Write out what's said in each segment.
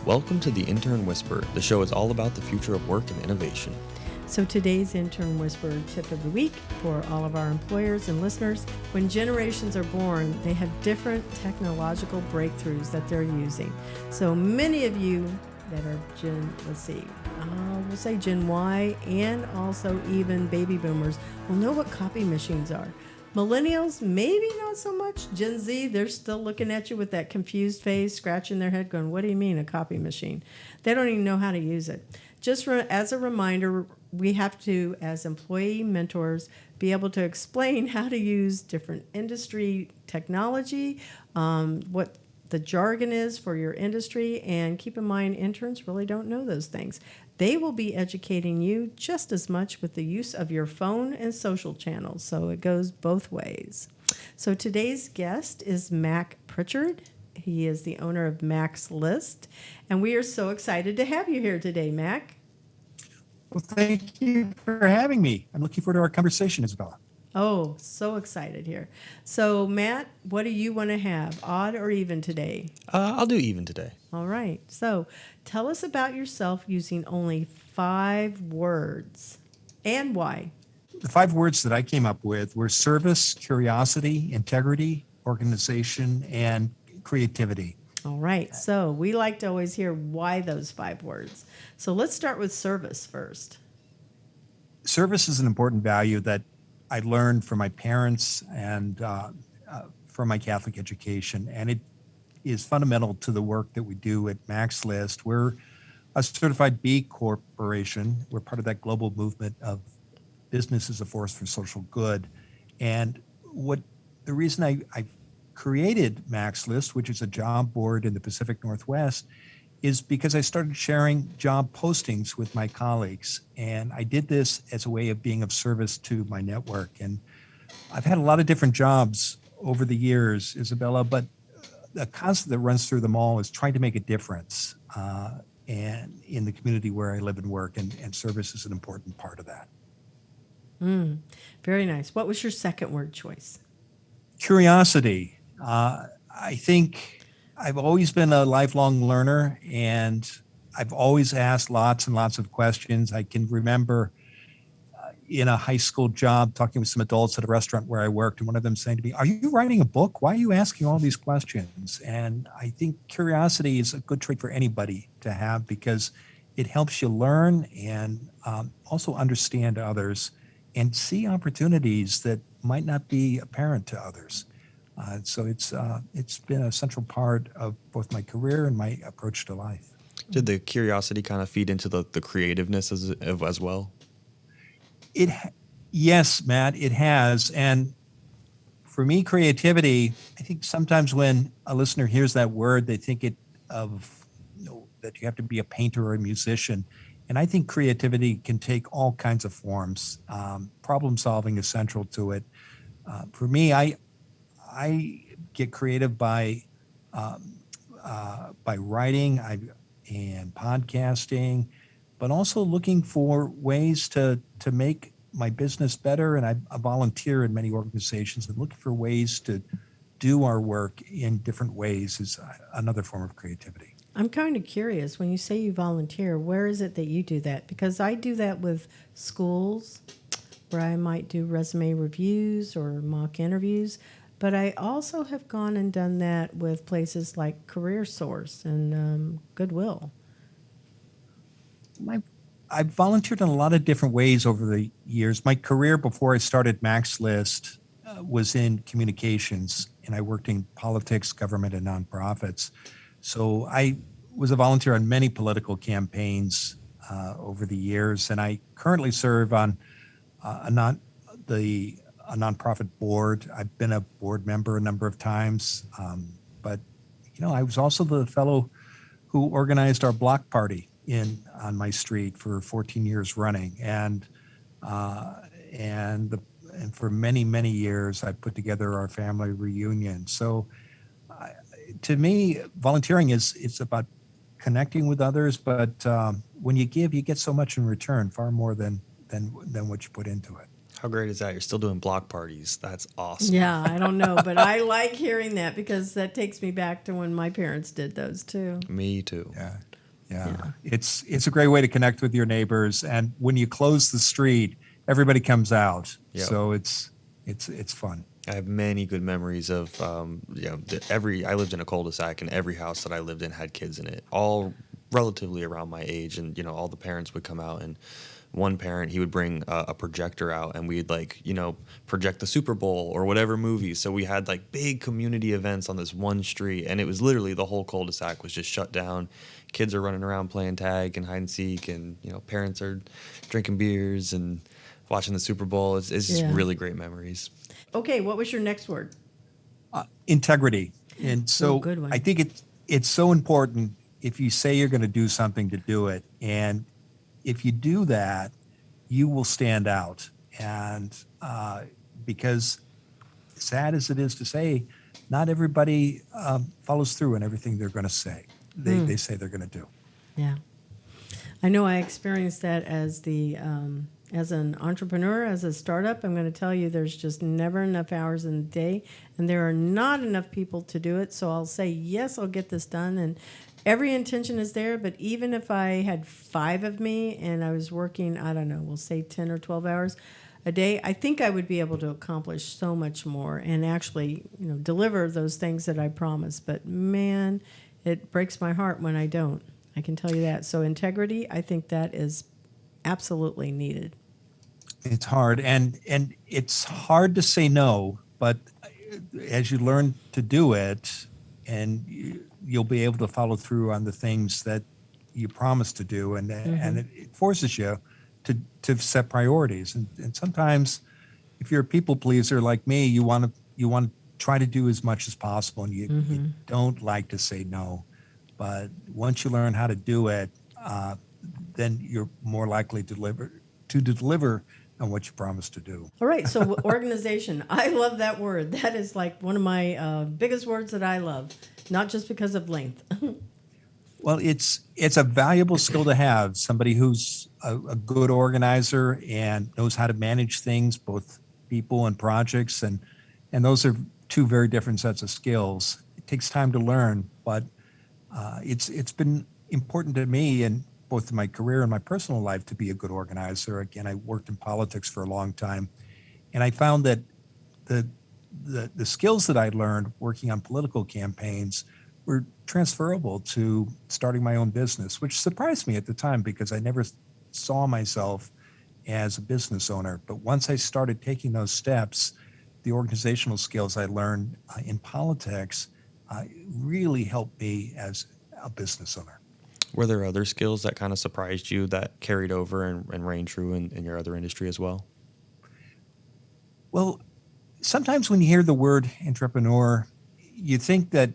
Welcome to the Intern Whisperer. The show is all about the future of work and innovation. So today's Intern Whisperer tip of the week for all of our employers and listeners: when generations are born, they have different technological breakthroughs that they're using. So many of you that are we'll say Gen Y and also even baby boomers will know what copy machines are. Millennials, maybe not so much. Gen Z, they're still looking at you with that confused face, scratching their head going, what do you mean a copy machine? They don't even know how to use it. Just as a reminder, we have to, as employee mentors, be able to explain how to use different industry technology, what the jargon is for your industry, and keep in mind, interns really don't know those things. They will be educating you just as much with the use of your phone and social channels, so it goes both ways. So today's guest is Mac Prichard. He is the owner of Mac's List, and we are so excited to have you here today, Mac. Well, thank you for having me. I'm looking forward to our conversation, Isabella. Oh, so excited here. So, Matt, what do you want to have, odd or even today? I'll do even today. All right. So, tell us about yourself using only 5 words and why. The 5 words that I came up with were service, curiosity, integrity, organization, and creativity. All right. So, we like to always hear why those 5 words. So, let's start with service first. Service is an important value that I learned from my parents and from my Catholic education, and it is fundamental to the work that we do at Mac's List. We're a certified B corporation. We're part of that global movement of business as a force for social good. And the reason I created Mac's List, which is a job board in the Pacific Northwest, is because I started sharing job postings with my colleagues. And I did this as a way of being of service to my network. And I've had a lot of different jobs over the years, Isabella, but the concept that runs through them all is trying to make a difference and in the community where I live and work, and service is an important part of that. Very nice. What was your second word choice? Curiosity. I think I've always been a lifelong learner, and I've always asked lots and lots of questions. I can remember in a high school job talking with some adults at a restaurant where I worked, and one of them saying to me, "Are you writing a book? Why are you asking all these questions?" And I think curiosity is a good trait for anybody to have because it helps you learn and also understand others and see opportunities that might not be apparent to others. So it's been a central part of both my career and my approach to life. Did the curiosity kind of feed into the creativeness as well? Yes, Matt, it has. And for me, creativity, I think sometimes when a listener hears that word, they think that you have to be a painter or a musician. And I think creativity can take all kinds of forms. Problem solving is central to it. For me, I get creative by writing and podcasting, but also looking for ways to make my business better. And I volunteer in many organizations, and looking for ways to do our work in different ways is another form of creativity. I'm kind of curious, when you say you volunteer, where is it that you do that? Because I do that with schools where I might do resume reviews or mock interviews. But I also have gone and done that with places like Career Source and Goodwill. I've volunteered in a lot of different ways over the years. My career before I started Mac's List was in communications, and I worked in politics, government, and nonprofits. So I was a volunteer on many political campaigns over the years, and I currently serve on a nonprofit board. I've been a board member a number of times, but I was also the fellow who organized our block party on my street for 14 years running, and for many years I put together our family reunion. So to me, volunteering it's about connecting with others, but when you give, you get so much in return, far more than what you put into it. How great is that? You're still doing block parties. That's awesome. Yeah, I don't know, but I like hearing that because that takes me back to when my parents did those too. Me too. Yeah. Yeah. It's a great way to connect with your neighbors. And when you close the street, everybody comes out. Yep. So it's fun. I have many good memories of, I lived in a cul-de-sac, and every house that I lived in had kids in it, all relatively around my age. And, all the parents would come out, and one parent, he would bring a projector out, and we'd project the Super Bowl or whatever movie. So we had big community events on this one street, and it was literally the whole cul-de-sac was just shut down. Kids are running around playing tag and hide and seek, and, parents are drinking beers and watching the Super Bowl. It's just really great memories. Okay, what was your next word? Integrity. And so good one. I think it's so important if you say you're going to do something to do it. And if you do that, you will stand out. And because sad as it is to say, not everybody follows through on everything they're going to say. They say they're going to do. Yeah. I know I experienced that as as an entrepreneur, as a startup. I'm going to tell you there's just never enough hours in the day, and there are not enough people to do it. So I'll say, yes, I'll get this done. And every intention is there, but even if I had 5 of me and I was working, I don't know, we'll say 10 or 12 hours a day, I think I would be able to accomplish so much more and actually, deliver those things that I promised. But man, it breaks my heart when I don't. I can tell you that. So integrity, I think that is absolutely needed. It's hard, and it's hard to say no, but as you learn to do it, and you'll be able to follow through on the things that you promised to do, and it forces you to set priorities. And sometimes, if you're a people pleaser like me, you want to try to do as much as possible, and you don't like to say no. But once you learn how to do it, then you're more likely to deliver on what you promised to do. All right, so organization. I love that word. That is one of my biggest words that I love, not just because of length. Well, it's a valuable skill to have, somebody who's a good organizer and knows how to manage things, both people and projects, and those are 2 very different sets of skills. It takes time to learn, but it's been important to me in both my career and my personal life to be a good organizer. Again, I worked in politics for a long time, and I found that the skills that I learned working on political campaigns were transferable to starting my own business, which surprised me at the time because I never saw myself as a business owner. But once I started taking those steps, the organizational skills I learned in politics really helped me as a business owner. Were there other skills that kind of surprised you that carried over and reigned true in your other industry as well? Well, sometimes when you hear the word entrepreneur, you think that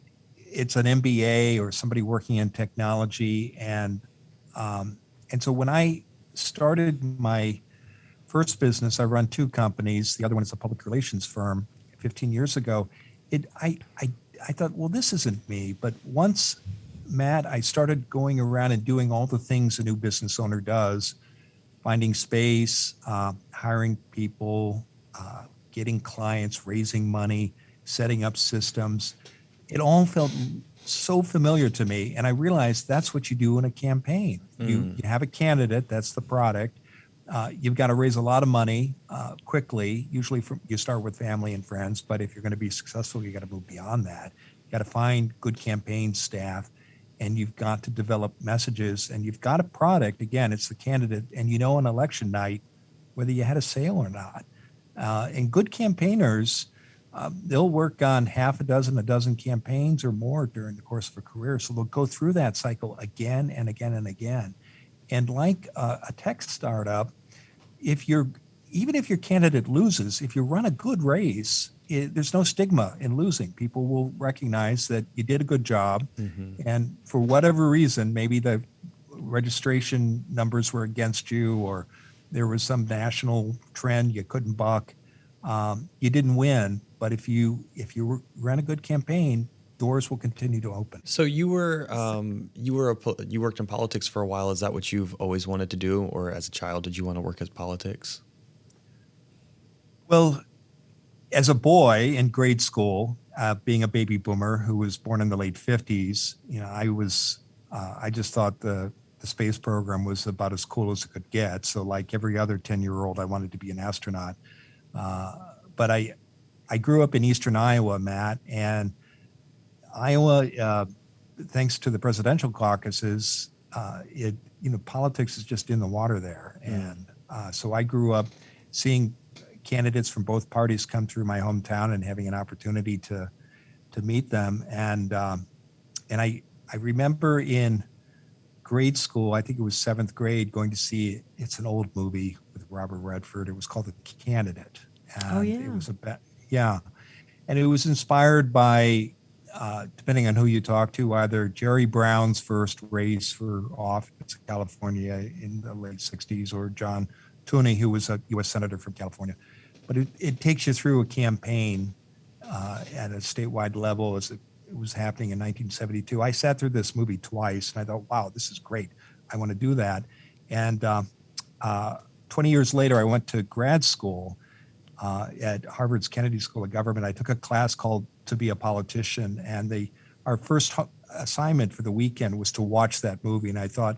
it's an MBA or somebody working in technology. And so when I started my first business, I run 2 companies. The other one is a public relations firm 15 years ago. I thought, well, this isn't me. But once, Matt, I started going around and doing all the things a new business owner does, finding space, hiring people, getting clients, raising money, setting up systems. It all felt so familiar to me. And I realized that's what you do in a campaign. You have a candidate, that's the product. You've got to raise a lot of money quickly. Usually you start with family and friends, but if you're going to be successful, you got to move beyond that. You got to find good campaign staff, and you've got to develop messages, and you've got a product. Again, it's the candidate, and on election night whether you had a sale or not. And good campaigners, they'll work on half a dozen campaigns or more during the course of a career. So they'll go through that cycle again and again and again. And like a tech startup, even if your candidate loses, if you run a good race, there's no stigma in losing. People will recognize that you did a good job. And for whatever reason, maybe the registration numbers were against you, or there was some national trend you couldn't buck. You didn't win, but if you ran a good campaign, doors will continue to open. So you worked in politics for a while. Is that what you've always wanted to do, or as a child did you want to work as politics? Well, as a boy in grade school, being a baby boomer who was born in the late 50s, I just thought the space program was about as cool as it could get. So like every other 10-year-old, I wanted to be an astronaut. Uh, but I grew up in Eastern Iowa, Matt, and Iowa, thanks to the presidential caucuses, politics is just in the water there. And so I grew up seeing candidates from both parties come through my hometown and having an opportunity to meet them. And I remember in grade school, I think it was seventh grade, going to see, it's an old movie with Robert Redford. It was called The Candidate. And Oh, yeah. It was yeah. And it was inspired by, depending on who you talk to, either Jerry Brown's first race for office in California in the late 60s or John Tooney, who was a U.S. Senator from California. But it takes you through a campaign at a statewide level as it was happening in 1972. I sat through this movie twice, and I thought, wow, this is great. I want to do that. And 20 years later, I went to grad school at Harvard's Kennedy School of Government. I took a class called To Be a Politician, and our first assignment for the weekend was to watch that movie. And I thought,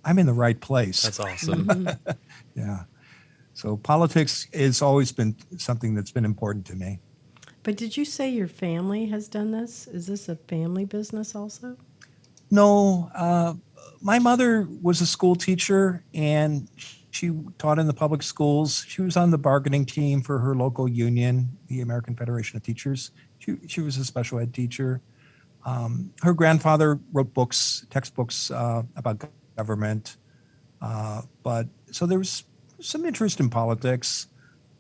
I'm in the right place. That's awesome. Yeah. So politics has always been something that's been important to me. But did you say your family has done this? Is this a family business also? No, my mother was a school teacher, and she taught in the public schools. She was on the bargaining team for her local union, the American Federation of Teachers. She was a special ed teacher. Her grandfather wrote textbooks about government. So there was some interest in politics.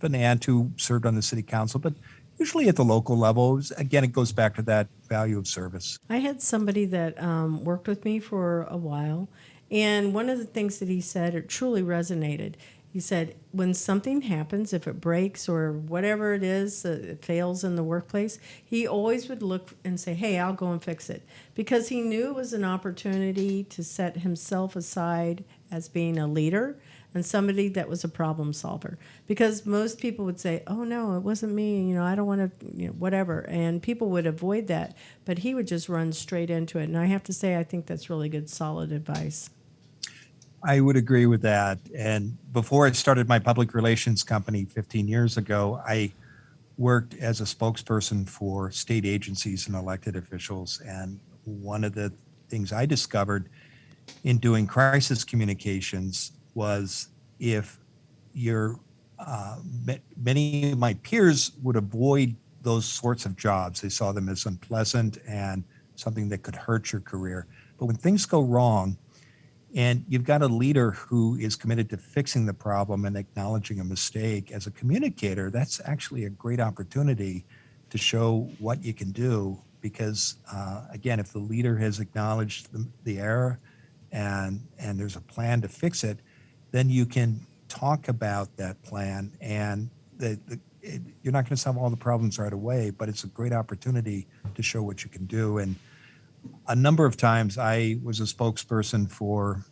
An aunt who served on the city council, but usually at the local level. Again, it goes back to that value of service. I had somebody that worked with me for a while, and one of the things that he said, it truly resonated. He said, when something happens, if it breaks or whatever it is, it fails in the workplace, he always would look and say, hey, I'll go and fix it. Because he knew it was an opportunity to set himself aside as being a leader and somebody that was a problem solver. Because most people would say, oh, no, it wasn't me. I don't want to, whatever. And people would avoid that. But he would just run straight into it. And I have to say, I think that's really good, solid advice. I would agree with that. And before I started my public relations company 15 years ago, I worked as a spokesperson for state agencies and elected officials. And one of the things I discovered in doing crisis communications was if many of my peers would avoid those sorts of jobs. They saw them as unpleasant and something that could hurt your career. But when things go wrong, and you've got a leader who is committed to fixing the problem and acknowledging a mistake, as a communicator, that's actually a great opportunity to show what you can do. Because again, if the leader has acknowledged the error and there's a plan to fix it, then you can talk about that plan. And you're not going to solve all the problems right away, but it's a great opportunity to show what you can do. And a number of times I was a spokesperson for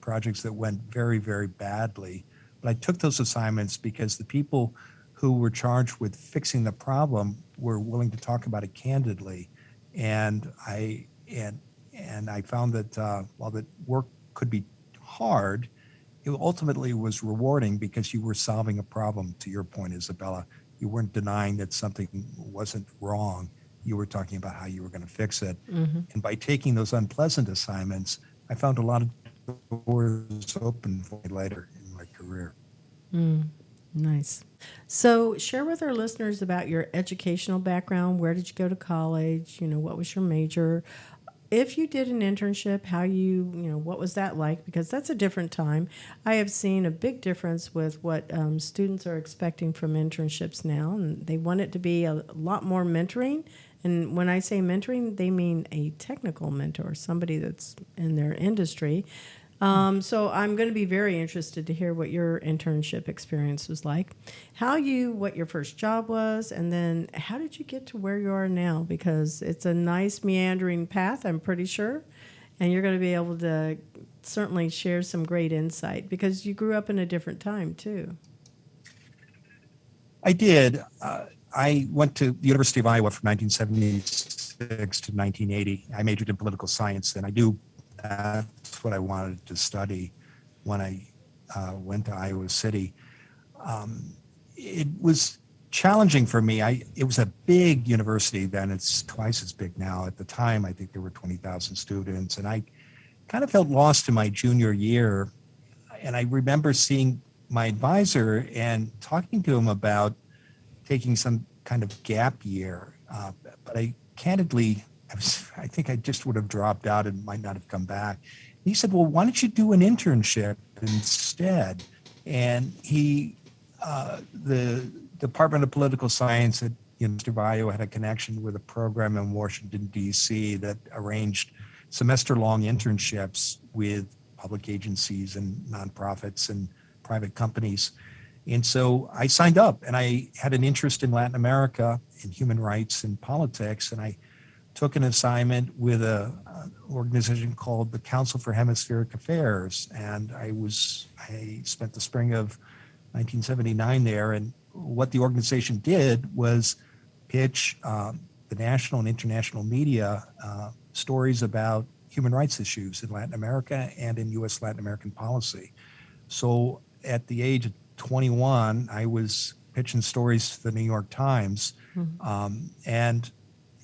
projects that went very, very badly. But I took those assignments because the people who were charged with fixing the problem were willing to talk about it candidly. And I found that while the work could be hard, it ultimately was rewarding because you were solving a problem. To your point, Isabella, you weren't denying that something wasn't wrong. You were talking about how you were going to fix it. Mm-hmm. And by taking those unpleasant assignments, I found a lot of doors open for me later in my career. Nice. So share with our listeners about your educational background. Where did you go to college? What was your major? If you did an internship, what was that like? Because that's a different time. I have seen a big difference with what students are expecting from internships now, and they want it to be a lot more mentoring. And when I say mentoring, they mean a technical mentor, somebody that's in their industry. So I'm going to be very interested to hear what your internship experience was like, what your first job was, and then how did you get to where you are now? Because it's a nice meandering path, I'm pretty sure, and you're going to be able to certainly share some great insight because you grew up in a different time too. I did. I went to the University of Iowa from 1976 to 1980. I majored in political science, and I knew that's what I wanted to study when I went to Iowa City. It was challenging for me. It was a big university then. It's twice as big now. At the time, I think there were 20,000 students, and I kind of felt lost in my junior year. And I remember seeing my advisor and talking to him about taking some kind of gap year. But I candidly, I think I just would have dropped out and might not have come back. He said, well, why don't you do an internship instead? And the Department of Political Science at University of Iowa had a connection with a program in Washington, D.C. that arranged semester-long internships with public agencies and nonprofits and private companies. And so I signed up, and I had an interest in Latin America and human rights and politics. And I took an assignment with an organization called the Council for Hemispheric Affairs. And I spent the spring of 1979 there. And what the organization did was pitch the national and international media stories about human rights issues in Latin America and in U.S. Latin American policy. So at the age of 21, I was pitching stories to the New York Times. And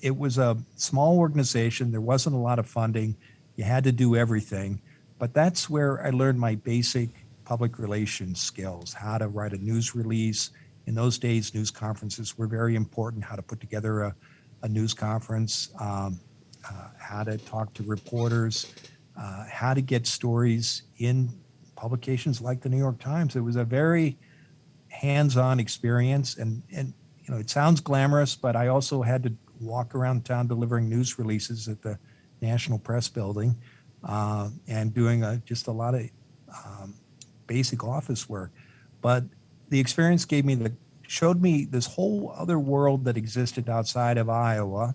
it was a small organization. There wasn't a lot of funding. You had to do everything. But that's where I learned my basic public relations skills, how to write a news release. In those days, news conferences were very important, how to put together a news conference, how to talk to reporters, how to get stories in publications like the New York Times. It was a very hands-on experience, and it sounds glamorous, but I also had to walk around town delivering news releases at the National Press Building and doing just a lot of basic office work. But the experience showed me this whole other world that existed outside of Iowa.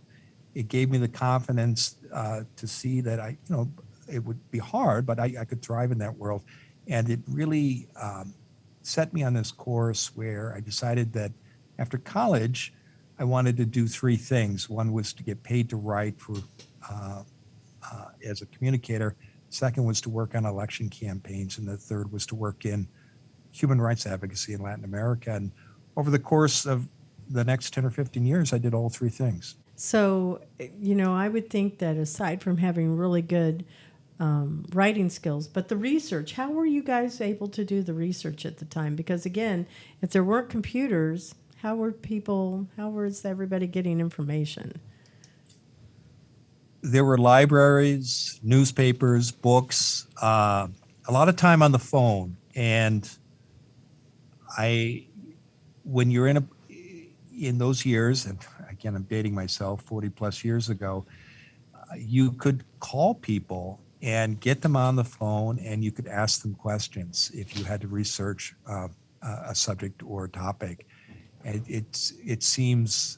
It gave me the confidence to see that it would be hard, but I could thrive in that world. And it really set me on this course where I decided that after college, I wanted to do three things. One was to get paid to write as a communicator. Second was to work on election campaigns. And the third was to work in human rights advocacy in Latin America. And over the course of the next 10 or 15 years, I did all three things. So, I would think that aside from having really good writing skills, but the research, how were you guys able to do the research at the time? Because again, if there weren't computers, how was everybody getting information? There were libraries, newspapers, books, a lot of time on the phone. And when you're in those years, and again, I'm dating myself, 40 plus years ago, you could call people and get them on the phone, and you could ask them questions if you had to research a subject or a topic. It seems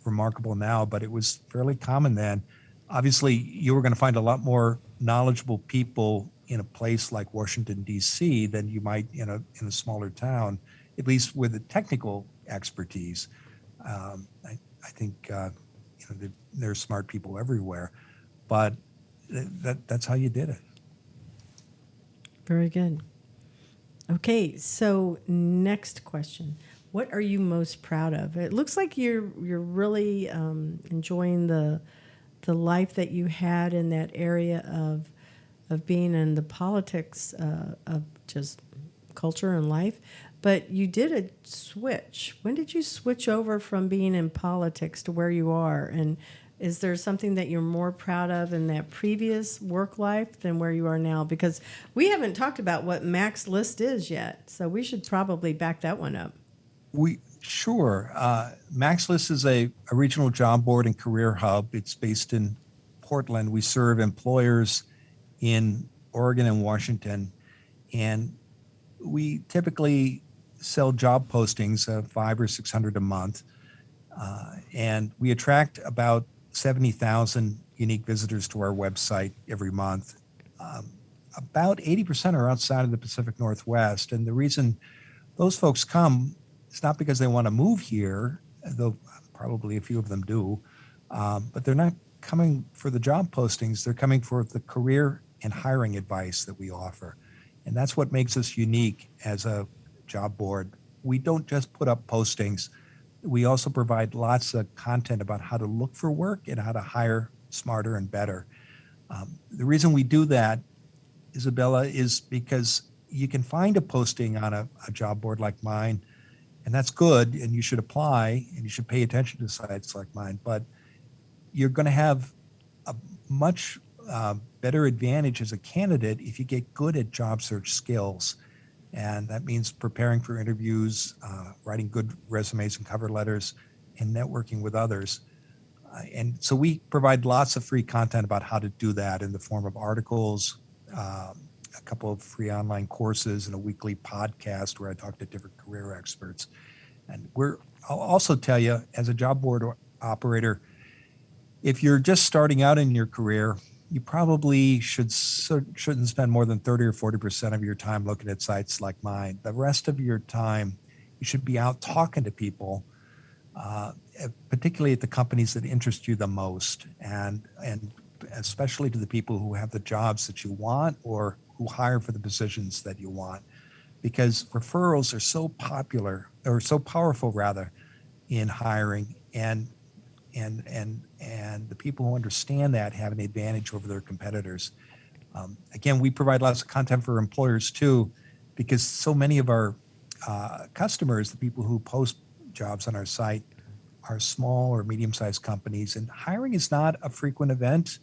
remarkable now, but it was fairly common then. Obviously, you were going to find a lot more knowledgeable people in a place like Washington, D.C. than you might in a smaller town, at least with the technical expertise. I think there's smart people everywhere, but that's how you did it. Very good. Okay, so next question. What are you most proud of? It looks like you're really enjoying the life that you had in that area of being in the politics of just culture and life. But you did a switch. When did you switch over from being in politics to where you are? And is there something that you're more proud of in that previous work life than where you are now? Because we haven't talked about what Mac's List is yet, so we should probably back that one up. Sure. Mac's List is a regional job board and career hub. It's based in Portland. We serve employers in Oregon and Washington, and we typically sell job postings of 500 or 600 a month, and we attract about 70,000 unique visitors to our website every month. About 80% are outside of the Pacific Northwest, and the reason those folks come it's not because they want to move here, though probably a few of them do, but they're not coming for the job postings. They're coming for the career and hiring advice that we offer. And that's what makes us unique as a job board. We don't just put up postings. We also provide lots of content about how to look for work and how to hire smarter and better. The reason we do that, Isabella, is because you can find a posting on a job board like mine, and that's good, and you should apply, and you should pay attention to sites like mine, but you're going to have a much better advantage as a candidate if you get good at job search skills. And that means preparing for interviews, writing good resumes and cover letters, and networking with others. And so we provide lots of free content about how to do that in the form of articles, a couple of free online courses, and a weekly podcast where I talk to different career experts. And I'll also tell you, as a job board operator, if you're just starting out in your career, you probably shouldn't spend more than 30 or 40% of your time looking at sites like mine. The rest of your time, you should be out talking to people, particularly at the companies that interest you the most, and especially to the people who have the jobs that you want or who hire for the positions that you want, because referrals are so popular, or so powerful rather, in hiring, and the people who understand that have an advantage over their competitors. Again, we provide lots of content for employers too, because so many of our customers, the people who post jobs on our site, are small or medium-sized companies, and hiring is not a frequent event,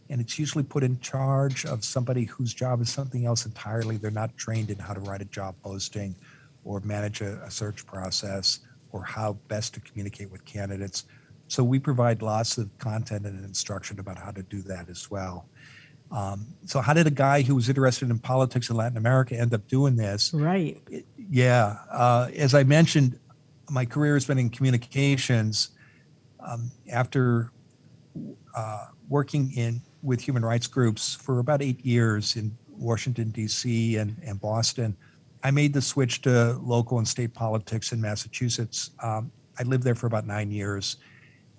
and it's usually put in charge of somebody whose job is something else entirely. They're not trained in how to write a job posting or manage a search process or how best to communicate with candidates. So we provide lots of content and instruction about how to do that as well. So how did a guy who was interested in politics in Latin America end up doing this? Right. As I mentioned, my career has been in communications. After working with human rights groups for about 8 years in Washington, D.C. and Boston, I made the switch to local and state politics in Massachusetts. I lived there for about 9 years.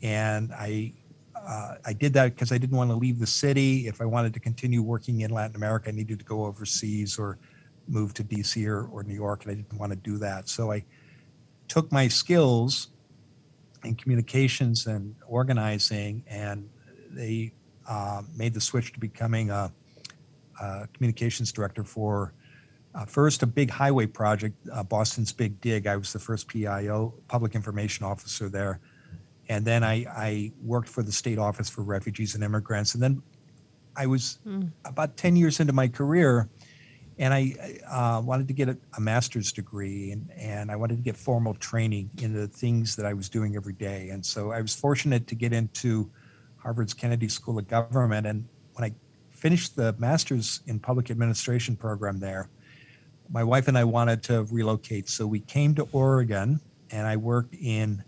And I did that because I didn't want to leave the city. If I wanted to continue working in Latin America, I needed to go overseas or move to DC or New York, and I didn't want to do that. So I took my skills in communications and organizing, and they made the switch to becoming a communications director for first a big highway project, Boston's Big Dig. I was the first PIO, public information officer there. And then I worked for the state office for refugees and immigrants. And then I was about 10 years into my career, and I wanted to get a master's degree, and I wanted to get formal training in the things that I was doing every day. And so I was fortunate to get into Harvard's Kennedy School of Government. And when I finished the master's in public administration program there, my wife and I wanted to relocate. So we came to Oregon, and I worked in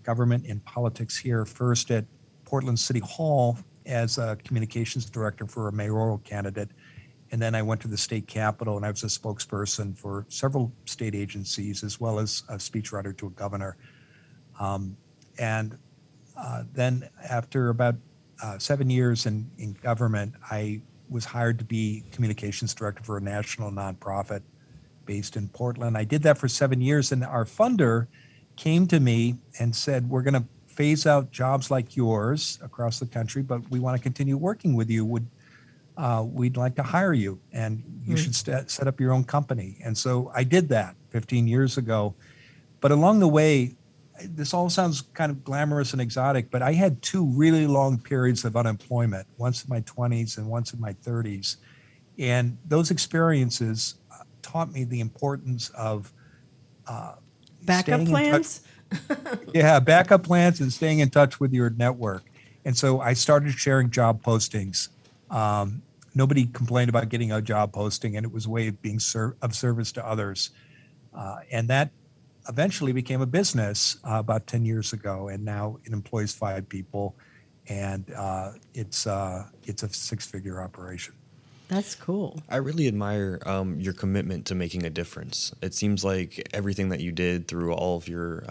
government and politics here, first at Portland City Hall as a communications director for a mayoral candidate. And then I went to the state capitol, and I was a spokesperson for several state agencies, as well as a speechwriter to a governor. Then after about 7 years in government, I was hired to be communications director for a national nonprofit based in Portland. I did that for 7 years, and our funder came to me and said, we're going to phase out jobs like yours across the country, but we want to continue working with you. We'd like to hire you, and you should set up your own company. And so I did that 15 years ago. But along the way, this all sounds kind of glamorous and exotic, but I had 2 really long periods of unemployment, once in my 20s and once in my 30s. And those experiences taught me the importance of backup plans? Backup plans and staying in touch with your network. And so I started sharing job postings. Nobody complained about getting a job posting, and it was a way of being of service to others. And that eventually became a business about 10 years ago, and now it employs 5 people, and it's a 6-figure operation. That's cool. I really admire your commitment to making a difference. It seems like everything that you did through all of your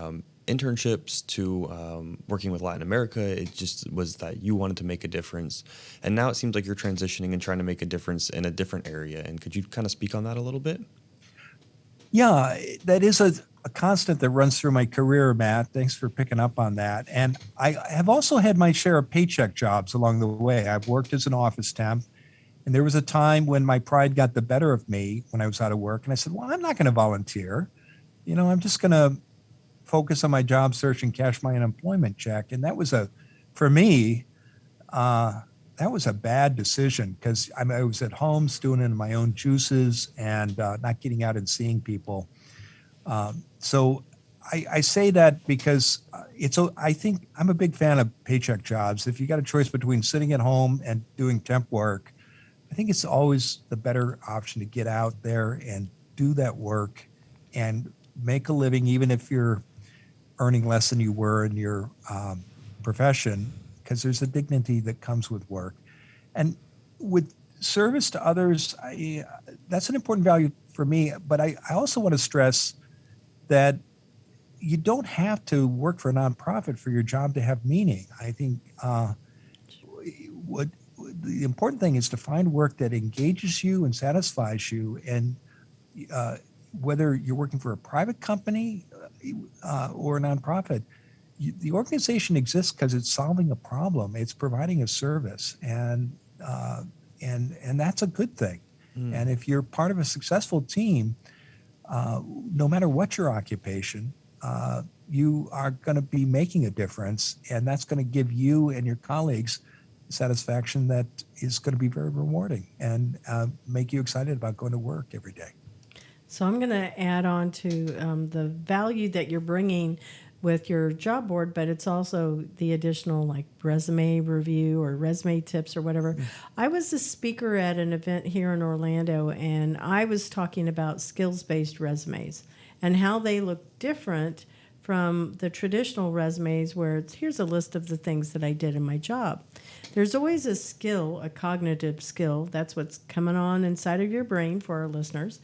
internships to working with Latin America, it just was that you wanted to make a difference. And now it seems like you're transitioning and trying to make a difference in a different area. And could you kind of speak on that a little bit? Yeah, that is a constant that runs through my career, Matt. Thanks for picking up on that. And I have also had my share of paycheck jobs along the way. I've worked as an office temp. And there was a time when my pride got the better of me when I was out of work. And I said, well, I'm not going to volunteer. I'm just going to focus on my job search and cash my unemployment check. And that was for me, that was a bad decision because I was at home stewing in my own juices and not getting out and seeing people. So I say that because I think I'm a big fan of paycheck jobs. If you got a choice between sitting at home and doing temp work, I think it's always the better option to get out there and do that work and make a living, even if you're earning less than you were in your profession, because there's a dignity that comes with work. And with service to others, that's an important value for me. But I also want to stress that you don't have to work for a nonprofit for your job to have meaning. I think what the important thing is to find work that engages you and satisfies you. And whether you're working for a private company or a nonprofit, the organization exists because it's solving a problem. It's providing a service, and that's a good thing. And if you're part of a successful team, no matter what your occupation, you are going to be making a difference, and that's going to give you and your colleagues satisfaction that is going to be very rewarding and make you excited about going to work every day. So I'm going to add on to the value that you're bringing with your job board, but it's also the additional like resume review or resume tips or whatever. Mm-hmm. I was a speaker at an event here in Orlando, and I was talking about skills-based resumes and how they look different from the traditional resumes where here's a list of the things that I did in my job. There's always a skill, a cognitive skill. That's what's coming on inside of your brain for our listeners.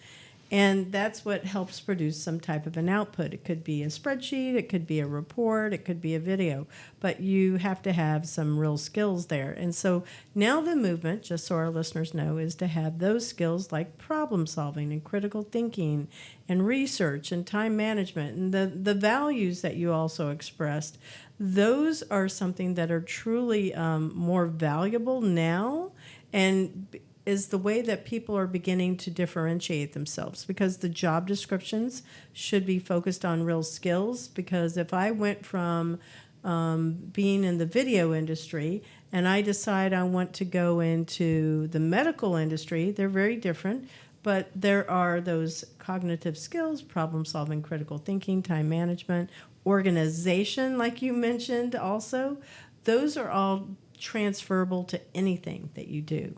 And that's what helps produce some type of an output. It could be a spreadsheet, it could be a report, it could be a video, but you have to have some real skills there. And so now the movement, just so our listeners know, is to have those skills like problem solving and critical thinking and research and time management and the values that you also expressed. Those are something that are truly more valuable now, and is the way that people are beginning to differentiate themselves, because the job descriptions should be focused on real skills. Because if I went from being in the video industry and I decide I want to go into the medical industry, they're very different, but there are those cognitive skills, problem solving, critical thinking, time management, organization, like you mentioned also. Those are all transferable to anything that you do.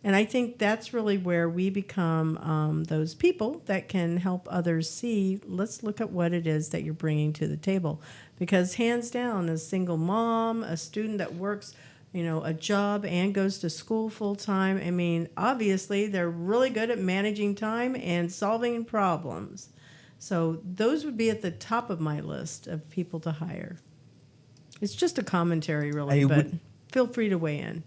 And I think that's really where we become those people that can help others see, let's look at what it is that you're bringing to the table. Because hands down, a single mom, a student that works, a job and goes to school full time, I mean, obviously they're really good at managing time and solving problems. So those would be at the top of my list of people to hire. It's just a commentary, really, but feel free to weigh in.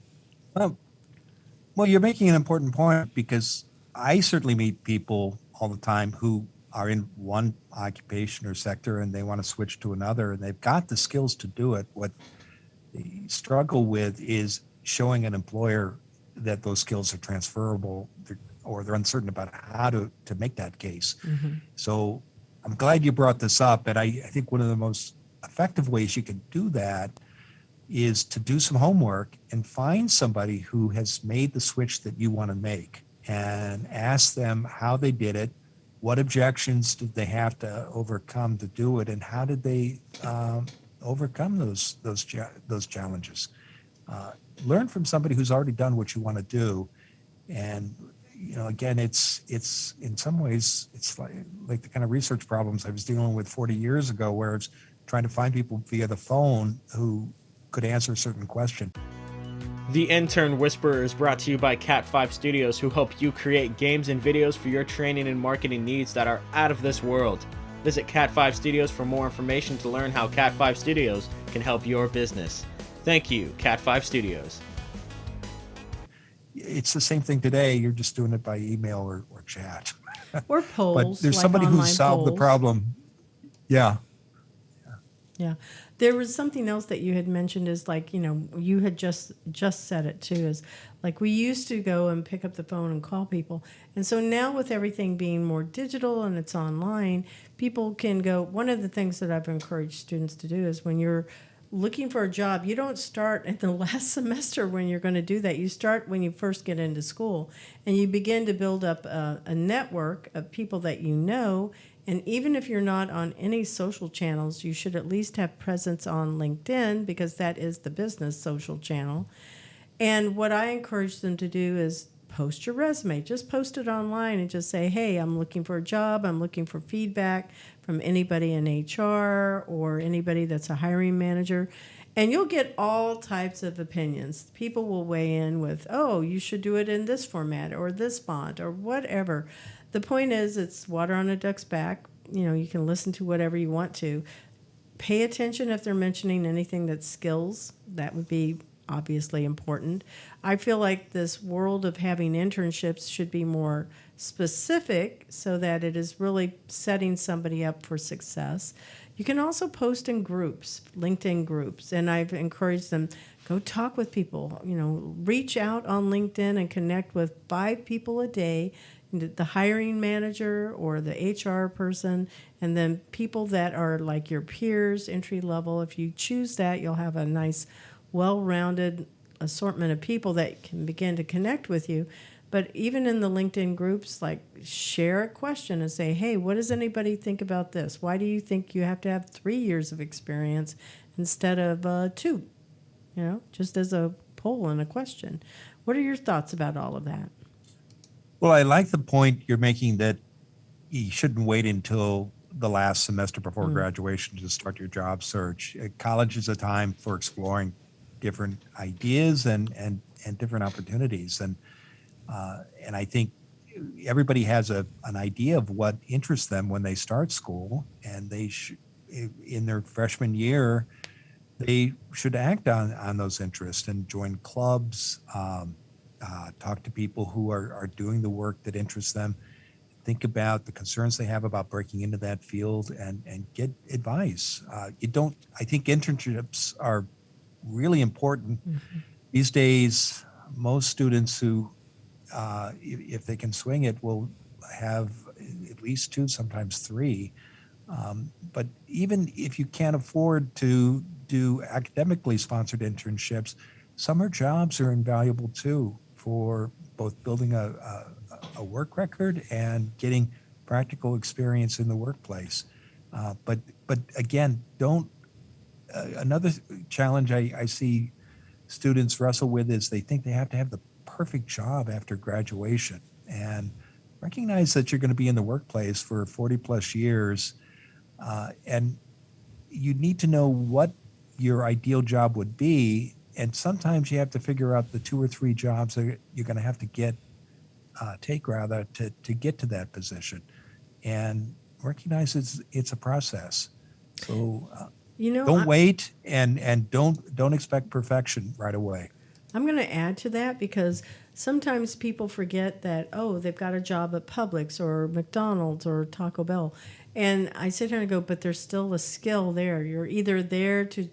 Well, you're making an important point, because I certainly meet people all the time who are in one occupation or sector and they want to switch to another, and they've got the skills to do it. What they struggle with is showing an employer that those skills are transferable, or they're uncertain about how to make that case. Mm-hmm. So I'm glad you brought this up. And I think one of the most effective ways you can do that is to do some homework and find somebody who has made the switch that you want to make, and ask them how they did it, what objections did they have to overcome to do it, and how did they overcome those challenges. Learn from somebody who's already done what you want to do. And again, it's in some ways it's like the kind of research problems I was dealing with 40 years ago, where it's trying to find people via the phone who could answer a certain question. The Intern Whisperer is brought to you by Cat5 Studios, who help you create games and videos for your training and marketing needs that are out of this world. Visit Cat5 Studios for more information to learn how Cat5 Studios can help your business. Thank you, Cat5 Studios. It's the same thing today. You're just doing it by email or chat. Or polls. But there's like somebody who online solved the polls. problem. Yeah. Yeah. There was something else that you had mentioned is like, you had just said it too, is like we used to go and pick up the phone and call people. And so now with everything being more digital and it's online, people can go. One of the things that I've encouraged students to do is when you're looking for a job, you don't start at the last semester when you're going to do that. You start when you first get into school and you begin to build up a network of people that you know. And even if you're not on any social channels, you should at least have presence on LinkedIn because that is the business social channel. And what I encourage them to do is post your resume. Just post it online and just say, hey, I'm looking for a job. I'm looking for feedback from anybody in HR or anybody that's a hiring manager. And you'll get all types of opinions. People will weigh in with, oh, you should do it in this format or this font or whatever. The point is, it's water on a duck's back. You can listen to whatever you want to. Pay attention if they're mentioning anything that's skills. That would be obviously important. I feel like this world of having internships should be more specific so that it is really setting somebody up for success. You can also post in groups, LinkedIn groups, and I've encouraged them, go talk with people, reach out on LinkedIn and connect with 5 people a day, the hiring manager or the HR person, and then people that are like your peers, entry level. If you choose that, you'll have a nice, well-rounded assortment of people that can begin to connect with you. But even in the LinkedIn groups, like share a question and say, hey, what does anybody think about this? Why do you think you have to have 3 years of experience instead of 2? Just as a poll and a question. What are your thoughts about all of that? Well, I like the point you're making that you shouldn't wait until the last semester before graduation to start your job search. College is a time for exploring different ideas and different opportunities. And I think everybody has an idea of what interests them when they start school, and they in their freshman year, they should act on those interests and join clubs, talk to people who are doing the work that interests them, think about the concerns they have about breaking into that field and get advice. I think internships are really important. Mm-hmm. These days, most students who, if they can swing it, will have at least 2, sometimes 3. But even if you can't afford to do academically sponsored internships, summer jobs are invaluable too for both building a work record and getting practical experience in the workplace. But again, another challenge I see students wrestle with is they think they have to have the perfect job after graduation, and recognize that you're going to be in the workplace for 40 plus years, and you need to know what your ideal job would be. And sometimes you have to figure out the 2 or 3 jobs that you're going to have to take to get to that position, and recognize it's a process. So don't wait and don't expect perfection right away. I'm going to add to that because sometimes people forget that, they've got a job at Publix or McDonald's or Taco Bell. And I sit here and go, but there's still a skill there. You're either there to,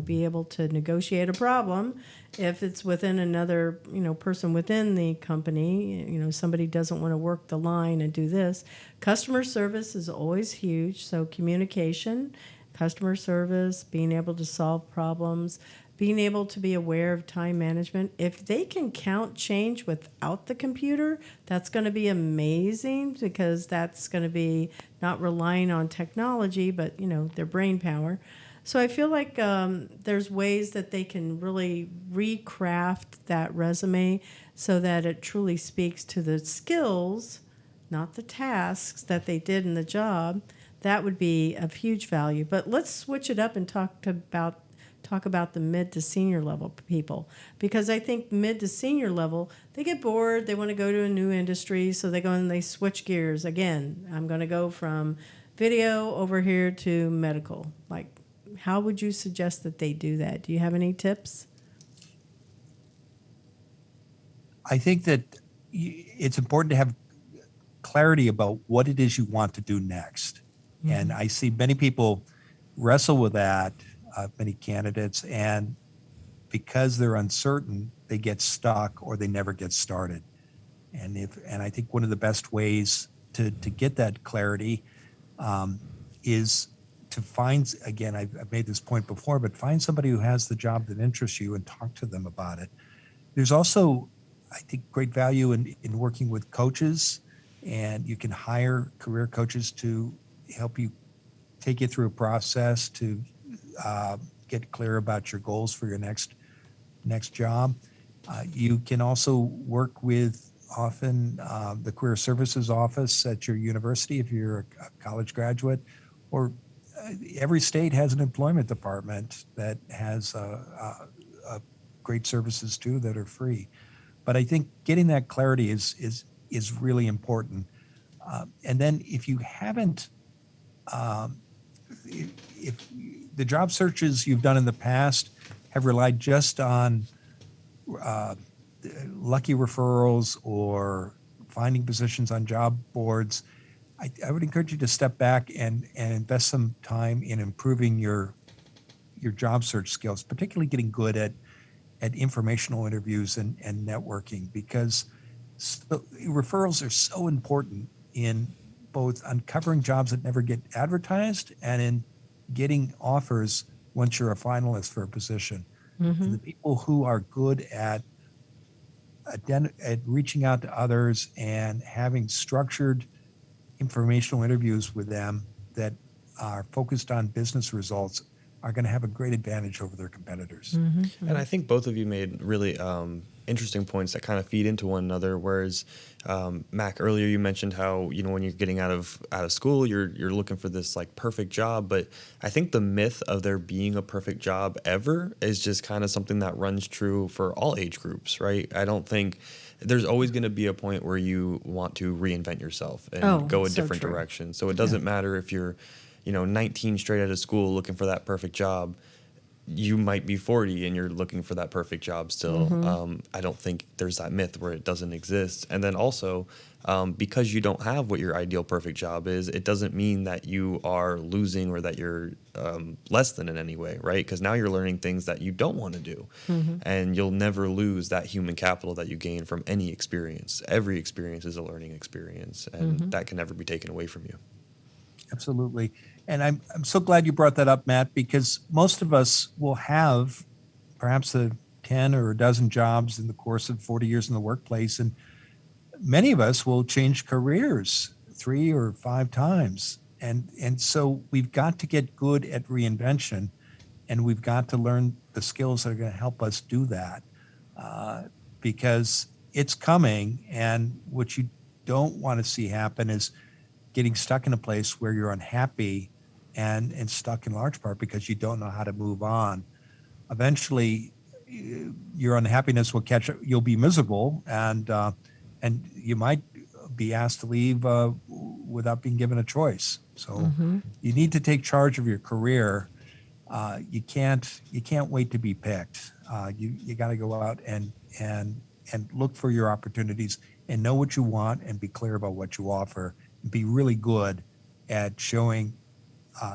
be able to negotiate a problem if it's within another, person within the company. Somebody doesn't want to work the line and do this. Customer service is always huge. So communication, customer service, being able to solve problems, being able to be aware of time management. If they can count change without the computer, that's going to be amazing because that's going to be not relying on technology, but, their brain power. So I feel like there's ways that they can really recraft that resume so that it truly speaks to the skills, not the tasks that they did in the job. That would be of huge value. But let's switch it up and talk talk about the mid to senior level people, because I think mid to senior level, they get bored, they want to go to a new industry, so they go and they switch gears. Again, I'm going to go from video over here to medical. Like, how would you suggest that they do that? Do you have any tips? I think that it's important to have clarity about what it is you want to do next. Mm-hmm. And I see many people wrestle with that, many candidates, and because they're uncertain, they get stuck or they never get started. And I think one of the best ways to get that clarity is to find, again, I've made this point before, but find somebody who has the job that interests you and talk to them about it. There's also, I think, great value in working with coaches, and you can hire career coaches to help you take you through a process to get clear about your goals for your next job. You can also work with often the career services office at your university if you're a college graduate, or every state has an employment department that has great services too that are free. But I think getting that clarity is really important. And then if you haven't, if the job searches you've done in the past have relied just on lucky referrals or finding positions on job boards, I would encourage you to step back and invest some time in improving your job search skills, particularly getting good at informational interviews and networking, because referrals are so important in both uncovering jobs that never get advertised and in getting offers once you're a finalist for a position. Mm-hmm. The people who are good at reaching out to others and having structured informational interviews with them that are focused on business results are going to have a great advantage over their competitors. Mm-hmm. And I think both of you made really interesting points that kind of feed into one another. Whereas, Mac, earlier you mentioned how, when you're getting out of school, you're looking for this like perfect job. But I think the myth of there being a perfect job ever is just kind of something that runs true for all age groups, right? I don't think there's always going to be a point where you want to reinvent yourself and go a different direction. So it doesn't matter if you're 19 straight out of school looking for that perfect job. You might be 40 and you're looking for that perfect job still. Mm-hmm. I don't think there's that myth where it doesn't exist. And then also, because you don't have what your ideal perfect job is, it doesn't mean that you are losing or that you're less than in any way, right? Because now you're learning things that you don't want to do. Mm-hmm. And you'll never lose that human capital that you gain from any experience. Every experience is a learning experience, and that can never be taken away from you. Absolutely. And I'm so glad you brought that up, Matt, because most of us will have perhaps 10 or a dozen jobs in the course of 40 years in the workplace. And many of us will change careers 3 or 5 times. And so we've got to get good at reinvention, and we've got to learn the skills that are going to help us do that, because it's coming. And what you don't want to see happen is getting stuck in a place where you're unhappy and stuck in large part because you don't know how to move on. Eventually, your unhappiness will catch up. You'll be miserable, and you might be asked to leave without being given a choice. So you need to take charge of your career. You can't wait to be picked. You got to go out and look for your opportunities and know what you want and be clear about what you offer. Be really good at showing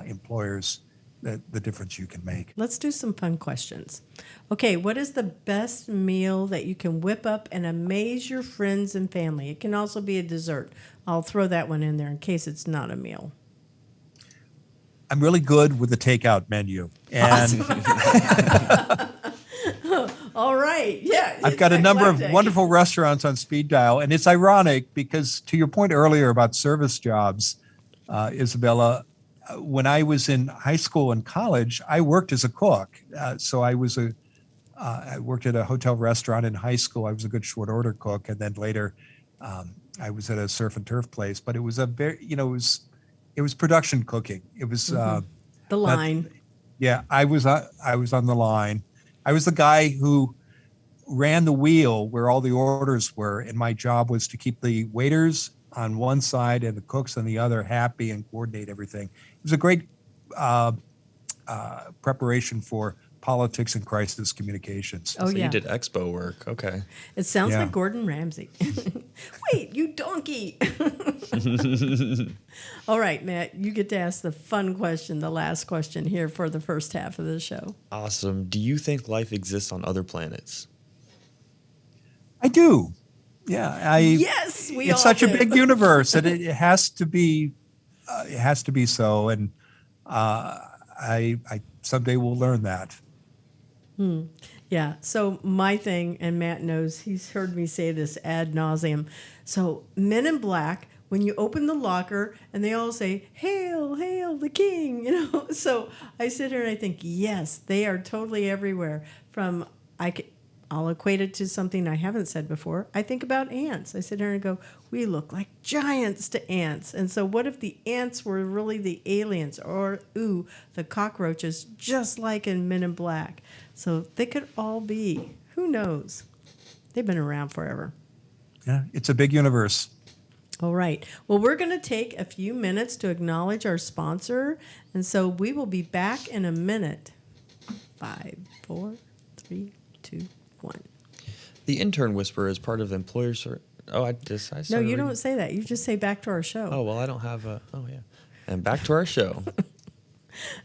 employers the difference you can make. Let's do some fun questions. Okay, what is the best meal that you can whip up and amaze your friends and family? It can also be a dessert. I'll throw that one in there in case it's not a meal. I'm really good with the takeout menu. And all right. Yeah. I've got a number of wonderful restaurants on speed dial. And it's ironic because, to your point earlier about service jobs, Isabella, when I was in high school and college, I worked as a cook. So I worked at a hotel restaurant in high school. I was a good short order cook. And then later I was at a surf and turf place. But it was a very, it was production cooking. It was the line. Yeah, I was on the line. I was the guy who ran the wheel where all the orders were, and my job was to keep the waiters on one side and the cooks on the other happy and coordinate everything. It was a great uh, preparation for politics and crisis communications. Oh, So yeah. you did expo work. Okay. It sounds Yeah. like Gordon Ramsay. Wait, you donkey. All right, Matt, you get to ask the fun question, the last question here for the first half of the show. Awesome. Do you think life exists on other planets? I do. Yeah, Yes, we all it's such do. a big universe, and it has to be. It has to be so, and I someday will learn that. Yeah. So my thing, and Matt knows, he's heard me say this ad nauseum. So Men in Black, when you open the locker and they all say, "Hail, hail the king," So I sit here and I think, yes, they are totally everywhere. I'll equate it to something I haven't said before. I think about ants. I sit here and go, we look like giants to ants. And so what if the ants were really the aliens, or, the cockroaches, just like in Men in Black? So they could all be. Who knows? They've been around forever. Yeah, it's a big universe. All right. Well, we're going to take a few minutes to acknowledge our sponsor. And so we will be back in a minute. 5, 4, 3, 2, 1. The Intern Whisperer is part of Employers. I No, started you reading. don't say that. You just say back to our show. Oh, well, I don't have a. Oh, yeah. And back to our show.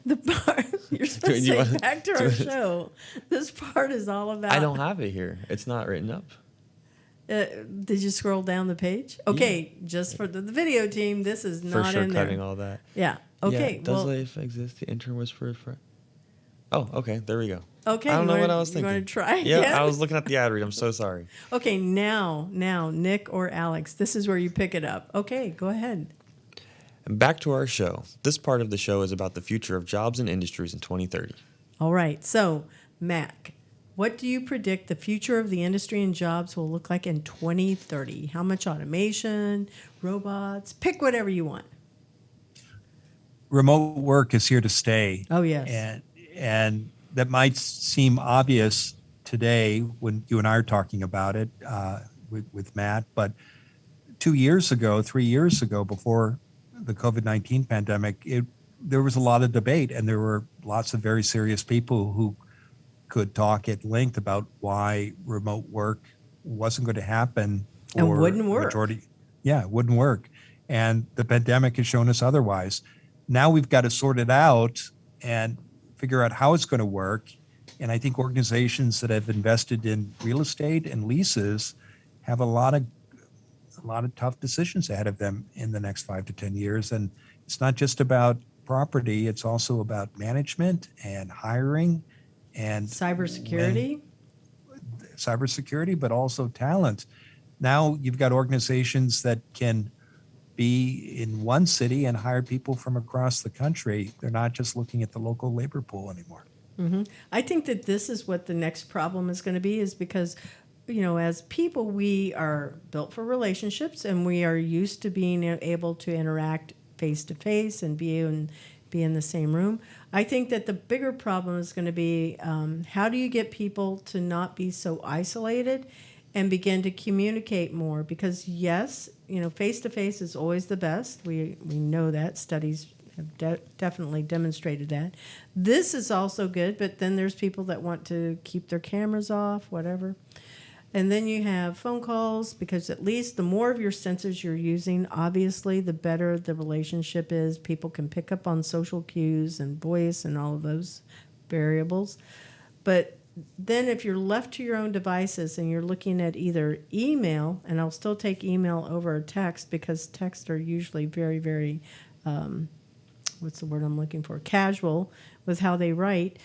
The part you're supposed to You say want- back to our show. This part is all about. I don't have it here. It's not written up. Did you scroll down the page? Okay, just for the video team, this is For not in shortcutting there. all that. Yeah. Okay. Yeah, does well, life exist? The Intern Whisperer. Oh, okay. There we go. okay. I don't you know wanna, what I was thinking. You want to try? Yeah, again? I was looking at the ad read. I'm so sorry. Okay. Now, Nick or Alex, this is where you pick it up. Okay, go ahead. And back to our show. This part of the show is about the future of jobs and industries in 2030. All right. So, Mac, what do you predict the future of the industry and jobs will look like in 2030? How much automation, robots? Pick whatever you want. Remote work is here to stay. Oh, yes. And that might seem obvious today when you and I are talking about it with Matt, but 2 years ago, 3 years ago, before the COVID-19 pandemic, there was a lot of debate, and there were lots of very serious people who could talk at length about why remote work wasn't going to happen for And wouldn't work. the majority. Yeah, it wouldn't work. And the pandemic has shown us otherwise. Now we've got to sort it out and figure out how it's going to work. And I think organizations that have invested in real estate and leases have a lot of tough decisions ahead of them in the next 5 to 10 years. And it's not just about property, it's also about management and hiring and Cybersecurity? cybersecurity, but also talent. Now you've got organizations that can be in one city and hire people from across the country. They're not just looking at the local labor pool anymore. I think that this is what the next problem is going to be, is because, as people, we are built for relationships, and we are used to being able to interact face to face and be in the same room. I think that the bigger problem is going to be how do you get people to not be so isolated and begin to communicate more? Because yes, face to face is always the best. We know that. Studies have definitely demonstrated that. This is also good, but then there's people that want to keep their cameras off, whatever. And then you have phone calls, because at least the more of your senses you're using, obviously, the better the relationship is. People can pick up on social cues and voice and all of those variables. But then if you're left to your own devices and you're looking at either email, and I'll still take email over text, because texts are usually very, very, what's the word I'm looking for? Casual with how they write.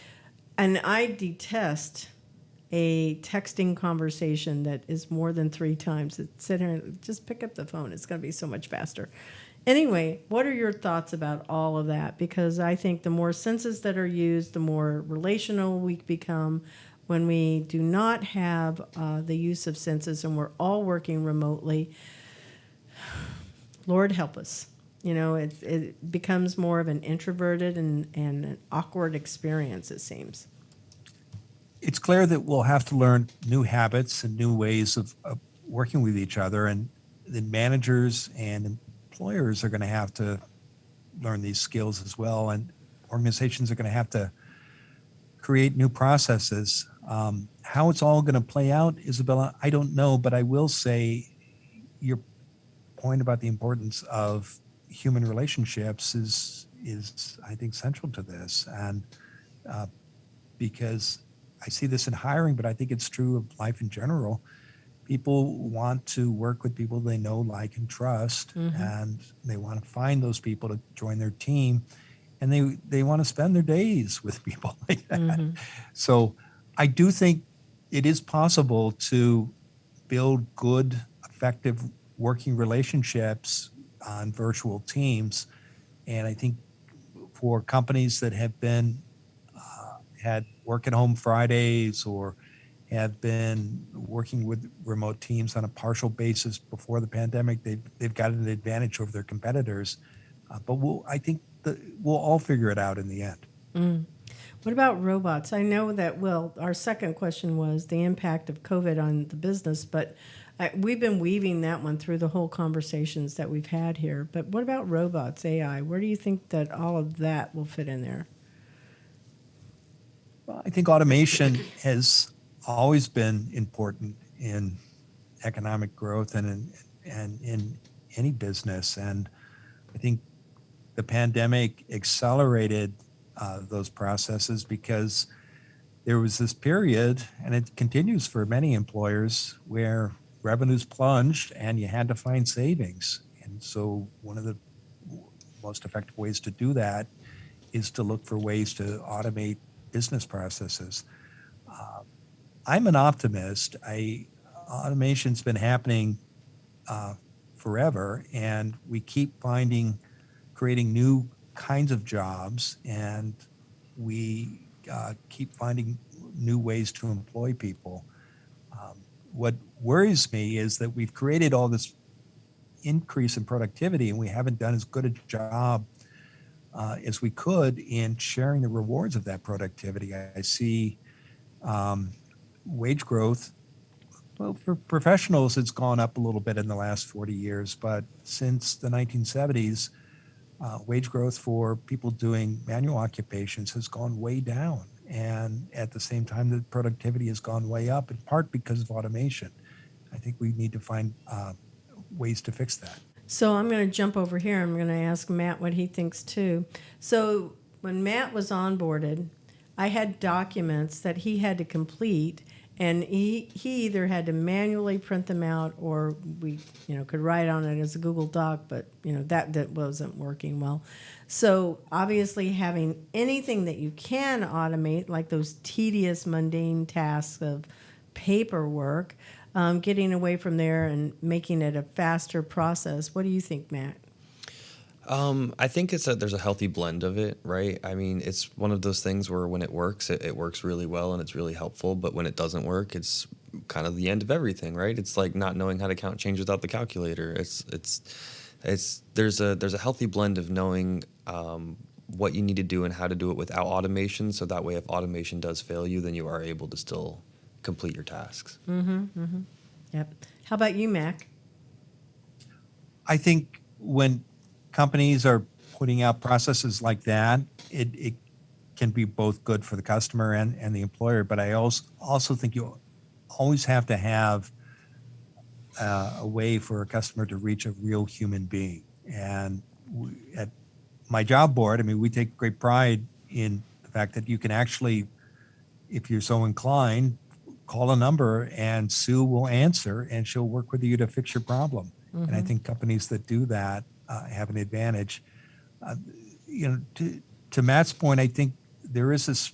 And I detest a texting conversation that is more than 3 times. Sit here and just pick up the phone. It's going to be so much faster. Anyway, what are your thoughts about all of that? Because I think the more senses that are used, the more relational we become. When we do not have the use of senses and we're all working remotely, Lord help us. It becomes more of an introverted and an awkward experience, it seems. It's clear that we'll have to learn new habits and new ways of working with each other, and the managers and employers are going to have to learn these skills as well, and organizations are going to have to create new processes. How it's all going to play out, Isabella, I don't know, but I will say your point about the importance of human relationships is I think central to this, and because I see this in hiring, but I think it's true of life in general. People want to work with people they know, like, and trust, and they want to find those people to join their team, and they want to spend their days with people like that. So I do think it is possible to build good, effective working relationships on virtual teams, and I think for companies that have been had work at home Fridays or have been working with remote teams on a partial basis before the pandemic, they've got an advantage over their competitors. But I think we'll all figure it out in the end. What about robots? I know that, our second question was the impact of COVID on the business, but we've been weaving that one through the whole conversations that we've had here. But what about robots, AI? Where do you think that all of that will fit in there? Well, I think automation has always been important in economic growth and in any business. And I think the pandemic accelerated those processes because there was this period, and it continues for many employers, where revenues plunged and you had to find savings. And so one of the most effective ways to do that is to look for ways to automate business processes. I'm an optimist. Automation's been happening forever, and we keep creating new kinds of jobs, and we keep finding new ways to employ people. What worries me is that we've created all this increase in productivity, and we haven't done as good a job as we could in sharing the rewards of that productivity. I see wage growth. Well, for professionals, it's gone up a little bit in the last 40 years, but since the 1970s, wage growth for people doing manual occupations has gone way down. And at the same time, the productivity has gone way up, in part because of automation. I think we need to find ways to fix that. So I'm going to jump over here. I'm going to ask Matt what he thinks too. So when Matt was onboarded, I had documents that he had to complete, and he either had to manually print them out, or we could write on it as a Google Doc, but that wasn't working well. So obviously having anything that you can automate, like those tedious, mundane tasks of paperwork, getting away from there and making it a faster process. What do you think, Matt? I think there's a healthy blend of it, right? I mean, it's one of those things where when it works, it works really well and it's really helpful. But when it doesn't work, it's kind of the end of everything, right? It's like not knowing how to count change without the calculator. There's a healthy blend of knowing what you need to do and how to do it without automation. So that way, if automation does fail you, then you are able to still complete your tasks. Yep. How about you, Mac? I think when companies are putting out processes like that, it can be both good for the customer and the employer. But I also think you always have to have a way for a customer to reach a real human being. And at my job board, we take great pride in the fact that you can actually, if you're so inclined, call a number and Sue will answer and she'll work with you to fix your problem. And I think companies that do that have an advantage. To Matt's point, I think there is this